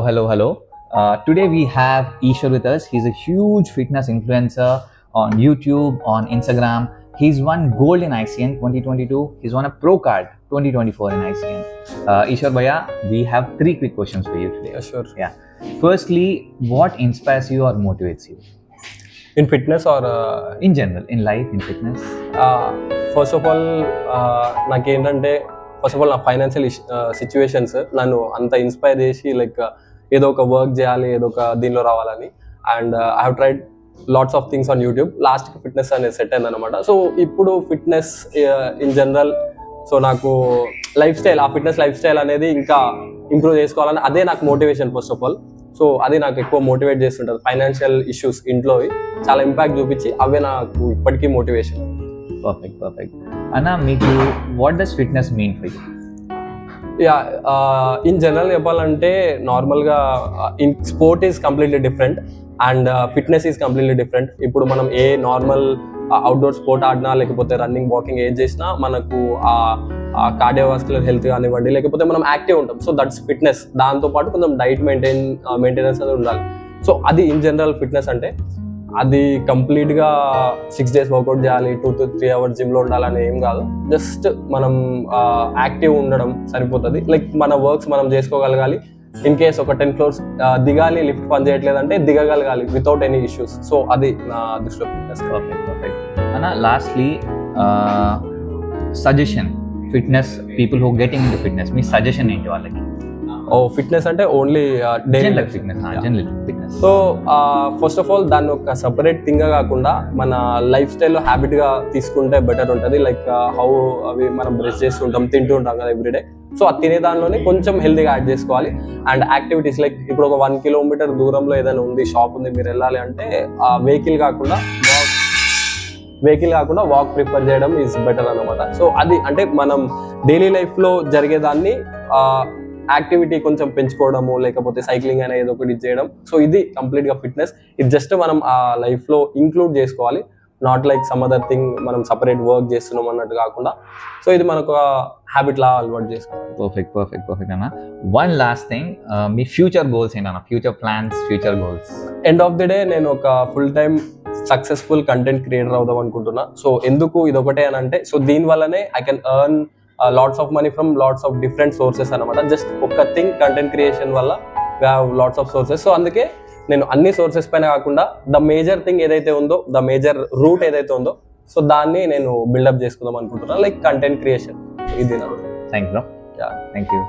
Hello. Today we have Ishwar with us. He's a huge fitness influencer on YouTube, on Instagram. He's won gold in ICN 2022. He's won a pro card 2024 in ICN. Ishwar Bhaiya, we have 3 quick questions for you today. Yeah, sure. Yeah. Firstly, what inspires you or motivates you? In fitness or In general, in life, in fitness? First of all నాకేంటంటే first of all నా financial situations నన్ను అంత inspire చేసి like ఏదో ఒక work చేయాలి, ఏదో ఒక దీనిలో రావాలని. And I have tried lots of things on YouTube. లాస్ట్కి ఫిట్నెస్ అనేది సెట్ అయింది అనమాట. సో ఇప్పుడు ఫిట్నెస్ ఇన్ జనరల్, సో నాకు ఆ ఫిట్నెస్ లైఫ్ స్టైల్ అనేది ఇంకా ఇంప్రూవ్ చేసుకోవాలని అదే నాకు motivation first of all. So అది నాకు ఎక్కువ మోటివేట్ చేస్తుంటుంది. ఫైనాన్షియల్ ఇష్యూస్ ఇంట్లో చాలా ఇంపాక్ట్ చూపించి అవే నాకు ఇప్పటికీ మోటివేషన్. పర్ఫెక్ట్. అన్న, మీకు what does fitness mean for you? In general చెప్పాలంటే నార్మల్గా in sport is completely different and fitness is completely different. ఇప్పుడు మనం ఏ నార్మల్ అవుట్డోర్ స్పోర్ట్ ఆడినా, లేకపోతే రన్నింగ్, వాకింగ్ ఏది చేసినా మనకు కార్డియోవాస్కులర్ హెల్త్ కానివ్వండి, లేకపోతే మనం యాక్టివ్ ఉంటాం. So that's fitness. దాంతోపాటు కొంచెం డైట్ మెయింటెనెన్స్ అనేది ఉండాలి. సో అది ఇన్ జనరల్ ఫిట్నెస్ అంటే. అది కంప్లీట్గా 6 days వర్కౌట్ చేయాలి, 2 to 3 hours జిమ్లో ఉండాలని ఏం కాదు. జస్ట్ మనం యాక్టివ్ ఉండడం సరిపోతుంది. లైక్ మన వర్క్స్ మనం చేసుకోగలగాలి. ఇన్ కేస్ ఒక 10 floors దిగాలి, లిఫ్ట్ పని చేయట్లేదంటే దిగగలగాలి వితౌట్ ఎనీ ఇష్యూస్. సో అది నా దృష్టిలో ఫిట్నెస్. పర్ఫెక్ట్. అన్న, lastly suggestion, fitness people who getting in to fitness, me suggestion ఏంటి వాళ్ళకి? ఫిట్నెస్ అంటే only daily life fitness. So first of all దాన్ని ఒక సపరేట్ థింగ్గా కాకుండా మన లైఫ్ స్టైల్లో హ్యాబిట్గా తీసుకుంటే బెటర్ ఉంటుంది. లైక్ హౌ అవి మనం బ్రష్ చేస్తుంటాం, తింటూ ఉంటాం కదా ఎవ్రీడే. సో అది తినే దానిలోనే కొంచెం హెల్తీగా యాడ్ చేసుకోవాలి. అండ్ యాక్టివిటీస్ లైక్ ఇప్పుడు ఒక 1 kilometer దూరంలో ఏదైనా ఉంది, షాప్ ఉంది, మీరు వెళ్ళాలి అంటే వెహికల్ కాకుండా వాక్ ప్రిఫర్ చేయడం ఈజ్ బెటర్ అనమాట. సో అది అంటే మనం డైలీ లైఫ్లో జరిగేదాన్ని యాక్టివిటీ కొంచెం పెంచుకోవడము, లేకపోతే సైక్లింగ్ అనేది ఏదో ఒకటి చేయడం. సో ఇది కంప్లీట్గా ఫిట్నెస్. ఇది జస్ట్ మనం ఆ లైఫ్లో ఇంక్లూడ్ చేసుకోవాలి. Not like some other thing మనం సపరేట్ వర్క్ చేస్తున్నాం అన్నట్టు కాకుండా. సో ఇది మనకు హ్యాబిట్ లా అలవాటు చేసుకోవాలి. పర్ఫెక్ట్ అన్న. వన్ లాస్ట్ థింగ్, మీ ఫ్యూచర్ గోల్స్ ఏంటన్నా? Future plans, future goals? End of the day నేను ఒక full time successful content creator అవుదాం అనుకుంటున్నా. సో ఎందుకు ఇదొకటే అని అంటే, సో దీనివల్లనే I can earn lots of money from lots of different sources అనమాట. జస్ట్ ఒక థింగ్ కంటెంట్ క్రియేషన్ వల్ల we have lots of sources. So అందుకే నేను అన్ని సోర్సెస్ పైన కాకుండా ద మేజర్ థింగ్ ఏదైతే ఉందో, ద మేజర్ రూట్ ఏదైతే ఉందో, సో దాన్ని నేను బిల్డప్ చేసుకుందాం అనుకుంటున్నా, లైక్ కంటెంట్ క్రియేషన్. ఇది థ్యాంక్ యూ.